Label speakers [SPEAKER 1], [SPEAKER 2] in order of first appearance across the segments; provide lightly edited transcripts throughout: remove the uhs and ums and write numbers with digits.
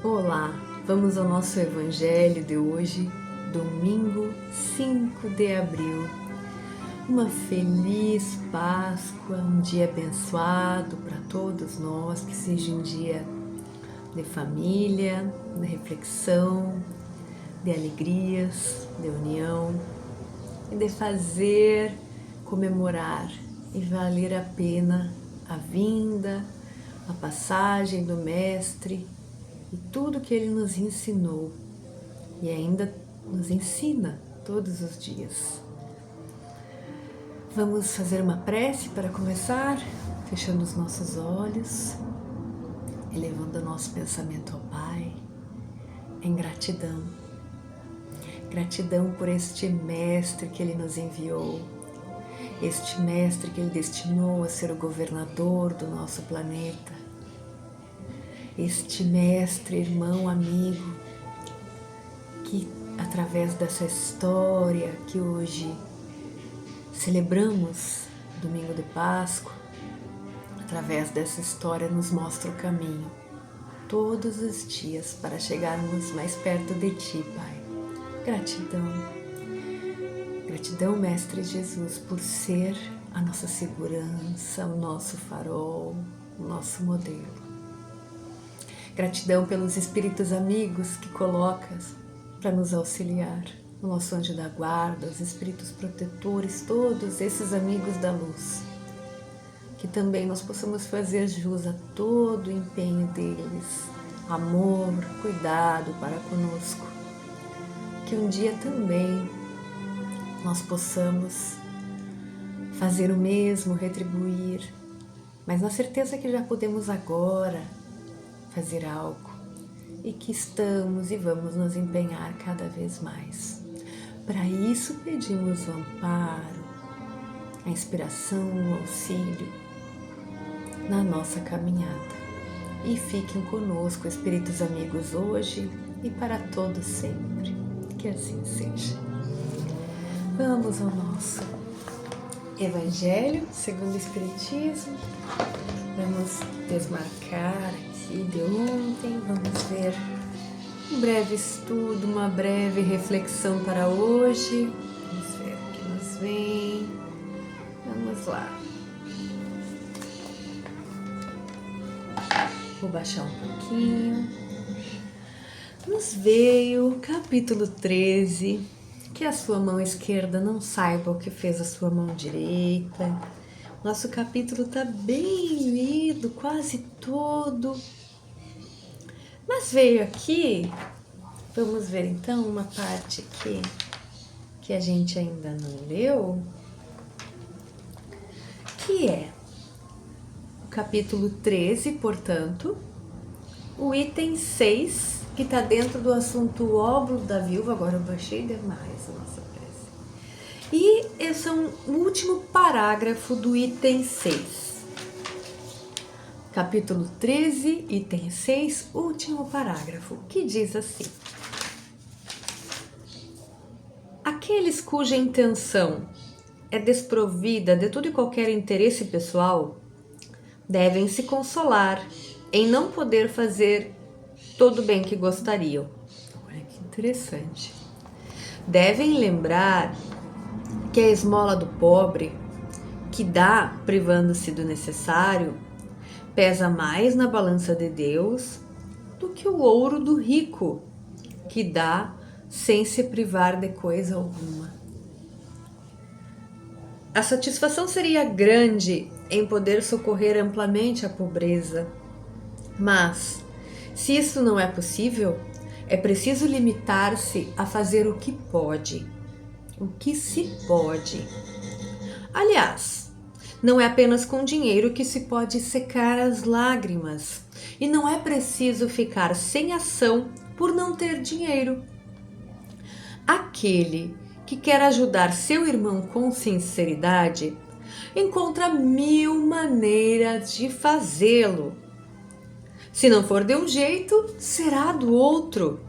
[SPEAKER 1] Olá, vamos ao nosso Evangelho de hoje, domingo 5 de abril. Uma feliz Páscoa, um dia abençoado para todos nós, que seja um dia de família, de reflexão, de alegrias, de união e de fazer, comemorar e valer a pena a vinda, a passagem do Mestre e tudo que Ele nos ensinou e ainda nos ensina todos os dias. Vamos fazer uma prece para começar, fechando os nossos olhos, elevando o nosso pensamento ao Pai, em gratidão. Gratidão por este Mestre que Ele nos enviou, este Mestre que Ele destinou a ser o governador do nosso planeta, este Mestre, irmão, amigo, que através dessa história que hoje celebramos, domingo de Páscoa, através dessa história nos mostra o caminho, todos os dias, para chegarmos mais perto de Ti, Pai. Gratidão. Gratidão, Mestre Jesus, por ser a nossa segurança, o nosso farol, o nosso modelo. Gratidão pelos espíritos amigos que colocas para nos auxiliar, o nosso anjo da guarda, os espíritos protetores, todos esses amigos da luz. Que também nós possamos fazer jus a todo o empenho deles, amor, cuidado para conosco. Que um dia também nós possamos fazer o mesmo, retribuir, mas na certeza que já podemos agora fazer algo e que estamos e vamos nos empenhar cada vez mais. Para isso pedimos o amparo, a inspiração, o auxílio na nossa caminhada. E fiquem conosco, espíritos amigos, hoje e para todos sempre. Que assim seja. Vamos ao nosso Evangelho segundo o Espiritismo. Vamos desmarcar aqui de ontem, vamos ver um breve estudo, uma breve reflexão para hoje. Vamos ver o que nos vem. Vamos lá. Vou baixar um pouquinho. Nos veio capítulo 13, que a sua mão esquerda não saiba o que fez a sua mão direita. Nosso capítulo está bem lido, quase todo. Mas veio aqui, vamos ver então uma parte aqui que a gente ainda não leu, que é o capítulo 13, portanto, o item 6, que está dentro do assunto o óbolo da viúva. Agora eu baixei demais a nossa prece. E esse é o último parágrafo do item 6. Capítulo 13, item 6, último parágrafo, que diz assim: aqueles cuja intenção é desprovida de todo e qualquer interesse pessoal devem se consolar em não poder fazer todo o bem que gostariam. Olha que interessante. Devem lembrar que a esmola do pobre, que dá privando-se do necessário, pesa mais na balança de Deus do que o ouro do rico, que dá sem se privar de coisa alguma. A satisfação seria grande em poder socorrer amplamente a pobreza, mas, se isso não é possível, é preciso limitar-se a fazer o que pode, o que se pode. Aliás, não é apenas com dinheiro que se pode secar as lágrimas, e não é preciso ficar sem ação por não ter dinheiro. Aquele que quer ajudar seu irmão com sinceridade encontra 1000 maneiras de fazê-lo. Se não for de um jeito, será do outro,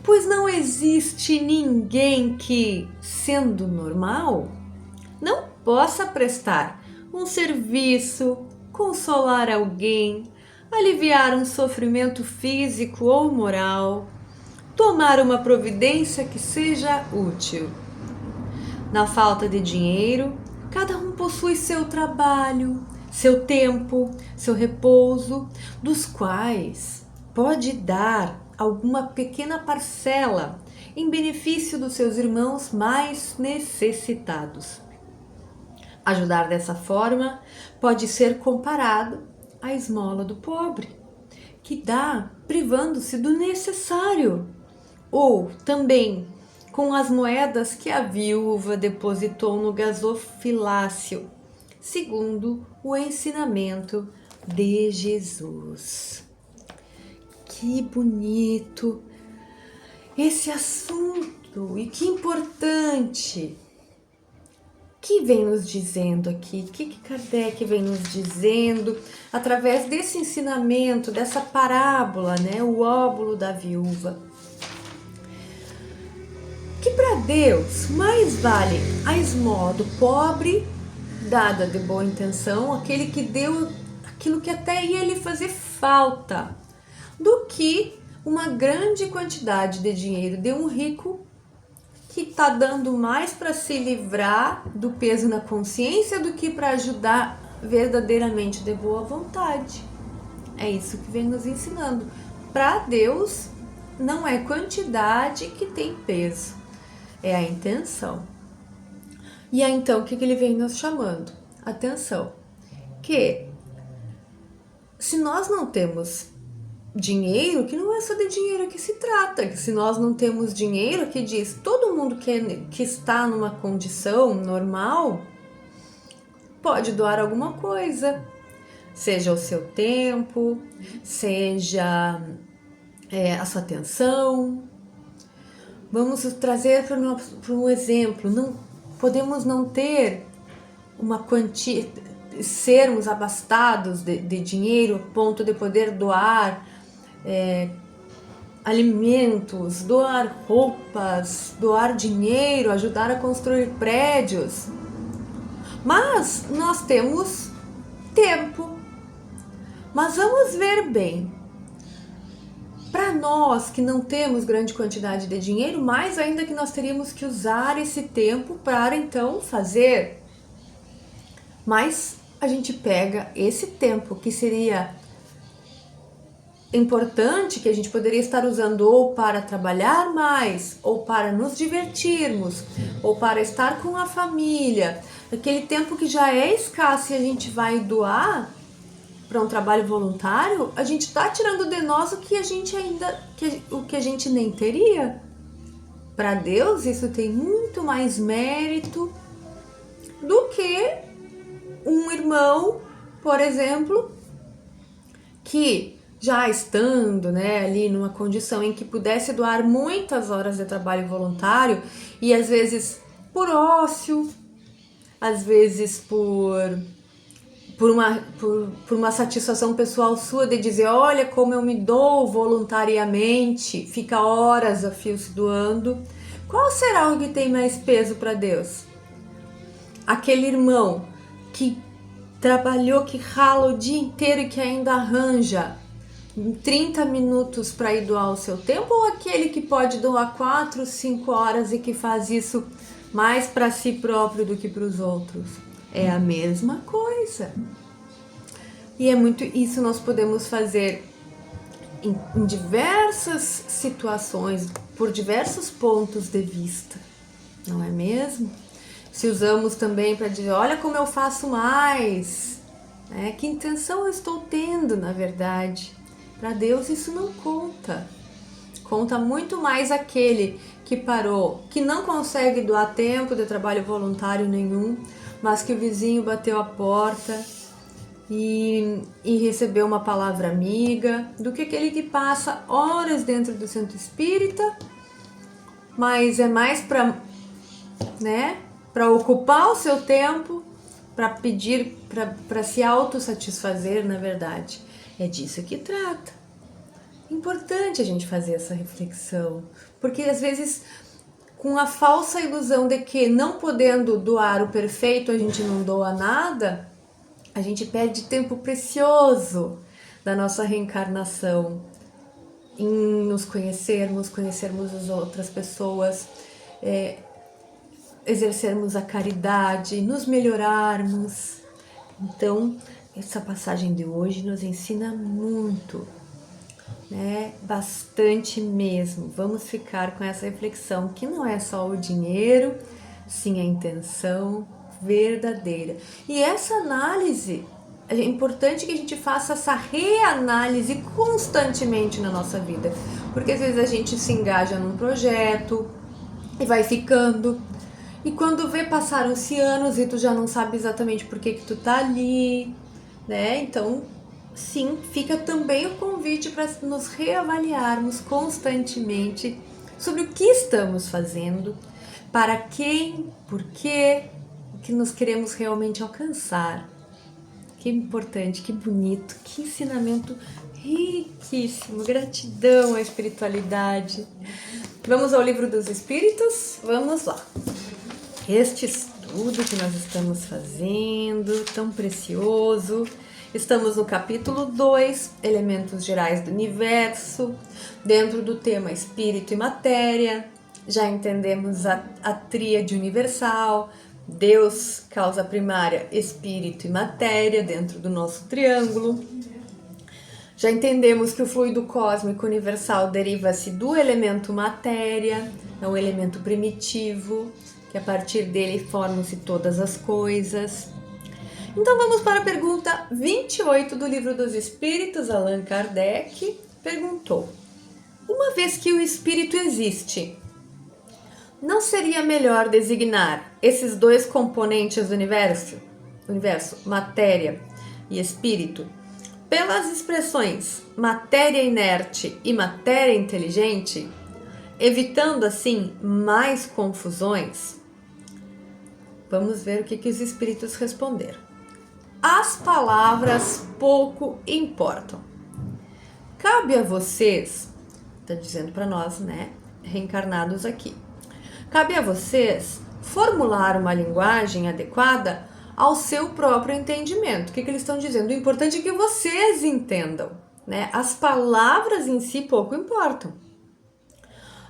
[SPEAKER 1] pois não existe ninguém que, sendo normal, não possa prestar um serviço, consolar alguém, aliviar um sofrimento físico ou moral, tomar uma providência que seja útil. Na falta de dinheiro, cada um possui seu trabalho, seu tempo, seu repouso, dos quais pode dar alguma pequena parcela em benefício dos seus irmãos mais necessitados. Ajudar dessa forma pode ser comparado à esmola do pobre, que dá privando-se do necessário, ou também com as moedas que a viúva depositou no gasofilácio, segundo o ensinamento de Jesus. Que bonito esse assunto e que importante! Que vem nos dizendo aqui? O que Kardec vem nos dizendo através desse ensinamento, dessa parábola, né? O óbolo da viúva. Que para Deus mais vale a esmola do pobre, dada de boa intenção, aquele que deu aquilo que até ia lhe fazer falta, do que uma grande quantidade de dinheiro de um rico que está dando mais para se livrar do peso na consciência do que para ajudar verdadeiramente de boa vontade. É isso que vem nos ensinando. Para Deus, não é quantidade que tem peso, é a intenção. E aí, então, o que ele vem nos chamando? Atenção, que se nós não temos dinheiro, que não é só de dinheiro que se trata, que se nós não temos dinheiro, que diz todo mundo que está numa condição normal pode doar alguma coisa, seja o seu tempo, seja a sua atenção. Vamos trazer para um exemplo, não podemos não ter uma quantia, sermos abastados de dinheiro a ponto de poder doar alimentos, doar roupas, doar dinheiro, ajudar a construir prédios. Mas nós temos tempo. Mas vamos ver bem. Para nós que não temos grande quantidade de dinheiro, mais ainda que nós teríamos que usar esse tempo para então fazer. Mas a gente pega esse tempo que seria importante, que a gente poderia estar usando ou para trabalhar mais, ou para nos divertirmos, ou para estar com a família, aquele tempo que já é escasso e a gente vai doar para um trabalho voluntário, a gente está tirando de nós o que a gente o que a gente nem teria. Para Deus isso tem muito mais mérito do que um irmão, por exemplo, que já estando, né, ali numa condição em que pudesse doar muitas horas de trabalho voluntário e às vezes por ócio, às vezes por uma satisfação pessoal sua de dizer, olha como eu me dou voluntariamente, fica horas a fio se doando. Qual será o que tem mais peso para Deus? Aquele irmão que trabalhou, que rala o dia inteiro e que ainda arranja 30 minutos para ir doar o seu tempo, ou aquele que pode doar 4, 5 horas e que faz isso mais para si próprio do que para os outros? É a mesma coisa. E é muito isso nós podemos fazer em diversas situações, por diversos pontos de vista, não é mesmo? Se usamos também para dizer, olha como eu faço mais, né? Que intenção eu estou tendo, na verdade? Para Deus isso não conta. Conta muito mais aquele que parou, que não consegue doar tempo de trabalho voluntário nenhum, mas que o vizinho bateu a porta e recebeu uma palavra amiga, do que aquele que passa horas dentro do centro espírita, mas é mais para ocupar o seu tempo, para pedir, para se autossatisfazer, na verdade. É disso que trata. Importante a gente fazer essa reflexão, porque às vezes com a falsa ilusão de que não podendo doar o perfeito a gente não doa nada, a gente perde tempo precioso da nossa reencarnação em nos conhecermos as outras pessoas, exercermos a caridade, nos melhorarmos. Então, essa passagem de hoje nos ensina muito, né? Bastante mesmo. Vamos ficar com essa reflexão que não é só o dinheiro, sim a intenção verdadeira. E essa análise, é importante que a gente faça essa reanálise constantemente na nossa vida, porque às vezes a gente se engaja num projeto e vai ficando, e quando vê, passaram-se anos e tu já não sabe exatamente por que tu tá ali, né? Então, sim, fica também o convite para nos reavaliarmos constantemente sobre o que estamos fazendo, para quem, por quê, o que nós queremos realmente alcançar. Que importante, que bonito, que ensinamento riquíssimo. Gratidão à espiritualidade. Vamos ao Livro dos Espíritos? Vamos lá. Este estudo que nós estamos fazendo, tão precioso. Estamos no capítulo 2, Elementos Gerais do Universo, dentro do tema Espírito e Matéria. Já entendemos a tríade universal, Deus, causa primária, Espírito e Matéria, dentro do nosso triângulo. Já entendemos que o fluido cósmico universal deriva-se do elemento matéria, é um elemento primitivo, que a partir dele formam-se todas as coisas. Então vamos para a pergunta 28 do Livro dos Espíritos. Allan Kardec perguntou: uma vez que o espírito existe, não seria melhor designar esses dois componentes do universo, matéria e espírito, pelas expressões matéria inerte e matéria inteligente, evitando assim mais confusões? Vamos ver o que os espíritos responderam. As palavras pouco importam. Cabe a vocês, está dizendo para nós, né, reencarnados aqui, cabe a vocês formular uma linguagem adequada ao seu próprio entendimento. O que eles estão dizendo? O importante é que vocês entendam, né? As palavras em si pouco importam.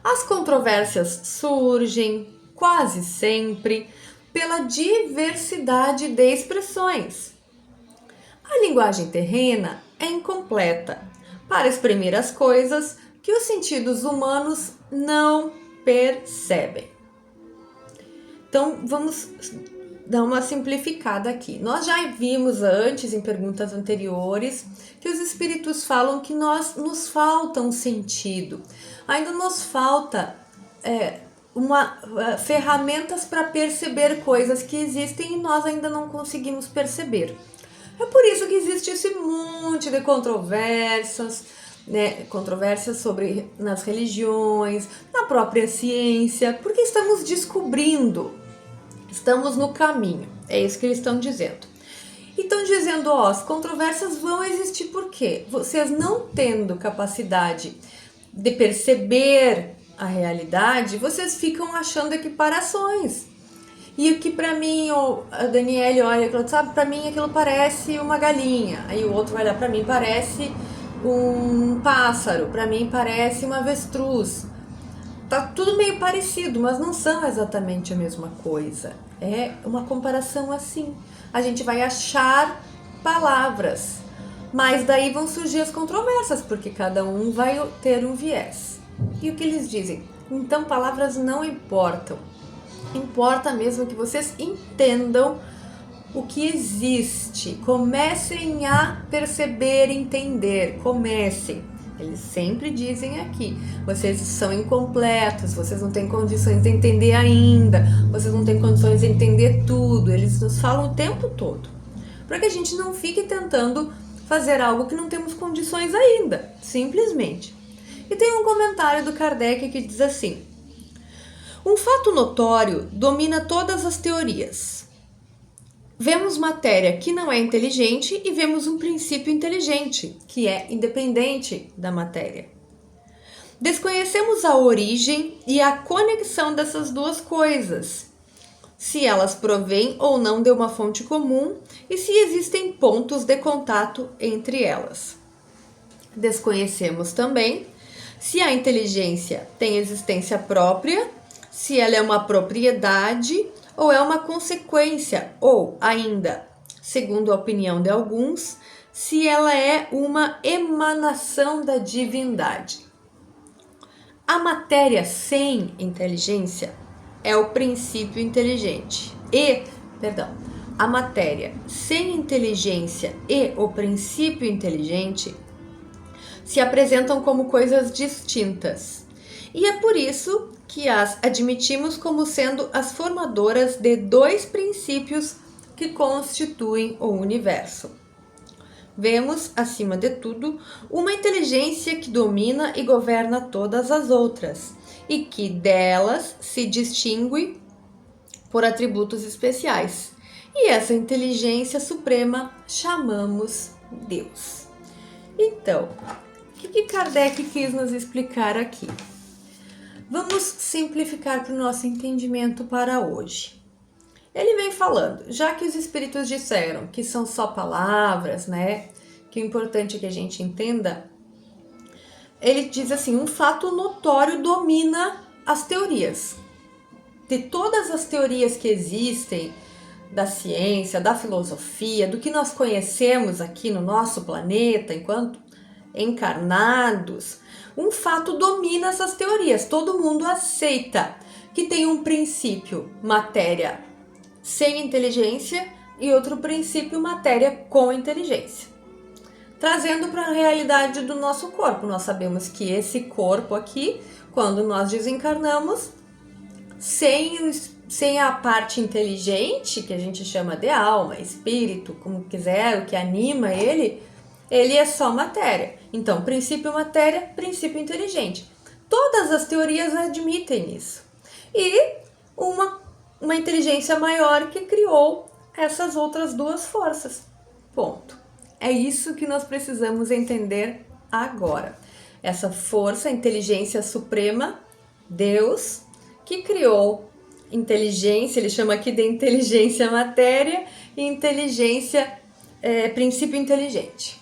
[SPEAKER 1] As controvérsias surgem quase sempre pela diversidade de expressões. A linguagem terrena é incompleta para exprimir as coisas que os sentidos humanos não percebem. Então, vamos dar uma simplificada aqui. Nós já vimos antes, em perguntas anteriores, que os espíritos falam que nos falta um sentido. Ainda nos falta ferramentas para perceber coisas que existem e nós ainda não conseguimos perceber. É por isso que existe esse monte de controvérsias, né? Controvérsias nas religiões, na própria ciência, porque estamos descobrindo, estamos no caminho, é isso que eles estão dizendo. E estão dizendo, as controvérsias vão existir por quê? Vocês não tendo capacidade de perceber a realidade, vocês ficam achando equiparações. E o que para mim, a Daniele olha e fala, sabe, para mim aquilo parece uma galinha. Aí o outro vai olhar, para mim parece um pássaro, para mim parece uma avestruz. Tá tudo meio parecido, mas não são exatamente a mesma coisa. É uma comparação assim. A gente vai achar palavras, mas daí vão surgir as controvérsias, porque cada um vai ter um viés. E o que eles dizem? Então palavras não importam. Importa mesmo que vocês entendam o que existe. Comecem a perceber, entender. Comecem. Eles sempre dizem aqui, vocês são incompletos, vocês não têm condições de entender ainda, vocês não têm condições de entender tudo. Eles nos falam o tempo todo, para que a gente não fique tentando fazer algo que não temos condições ainda, simplesmente. E tem um comentário do Kardec que diz assim: um fato notório domina todas as teorias. Vemos matéria que não é inteligente e vemos um princípio inteligente, que é independente da matéria. Desconhecemos a origem e a conexão dessas duas coisas, se elas provêm ou não de uma fonte comum e se existem pontos de contato entre elas. Desconhecemos também se a inteligência tem existência própria, se ela é uma propriedade ou é uma consequência, ou ainda, segundo a opinião de alguns, se ela é uma emanação da divindade. A matéria sem inteligência é o princípio inteligente. A matéria sem inteligência e o princípio inteligente se apresentam como coisas distintas. E é por isso que as admitimos como sendo as formadoras de dois princípios que constituem o universo. Vemos, acima de tudo, uma inteligência que domina e governa todas as outras e que delas se distingue por atributos especiais. E essa inteligência suprema chamamos Deus. Então, o que Kardec quis nos explicar aqui? Vamos simplificar para o nosso entendimento para hoje. Ele vem falando, já que os espíritos disseram que são só palavras, né? Que o importante é que a gente entenda. Ele diz assim, um fato notório domina as teorias. De todas as teorias que existem, da ciência, da filosofia, do que nós conhecemos aqui no nosso planeta, enquanto encarnados, um fato domina essas teorias. Todo mundo aceita que tem um princípio, matéria sem inteligência, e outro princípio, matéria com inteligência. Trazendo para a realidade do nosso corpo, nós sabemos que esse corpo aqui, quando nós desencarnamos, sem a parte inteligente, que a gente chama de alma, espírito, como quiser, o que anima ele é só matéria. Então, princípio matéria, princípio inteligente. Todas as teorias admitem isso. E uma inteligência maior que criou essas outras duas forças. Ponto. É isso que nós precisamos entender agora. Essa força, inteligência suprema, Deus, que criou inteligência, ele chama aqui de inteligência matéria e inteligência, princípio inteligente.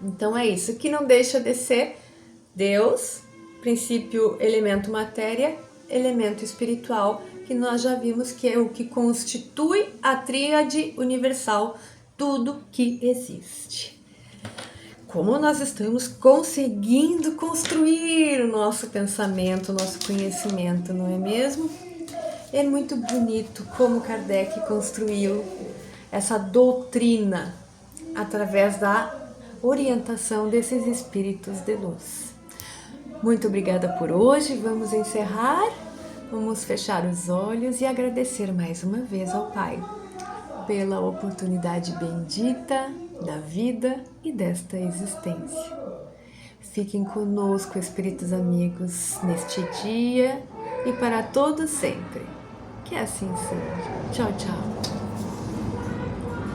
[SPEAKER 1] Então é isso, que não deixa de ser Deus, princípio, elemento matéria, elemento espiritual, que nós já vimos que é o que constitui a tríade universal, tudo que existe. Como nós estamos conseguindo construir o nosso pensamento, o nosso conhecimento, não é mesmo? É muito bonito como Kardec construiu essa doutrina através da orientação desses espíritos de luz. Muito obrigada por hoje, vamos encerrar, vamos fechar os olhos e agradecer mais uma vez ao Pai pela oportunidade bendita da vida e desta existência. Fiquem conosco, espíritos amigos, neste dia e para todos sempre. Que assim seja. Tchau, tchau.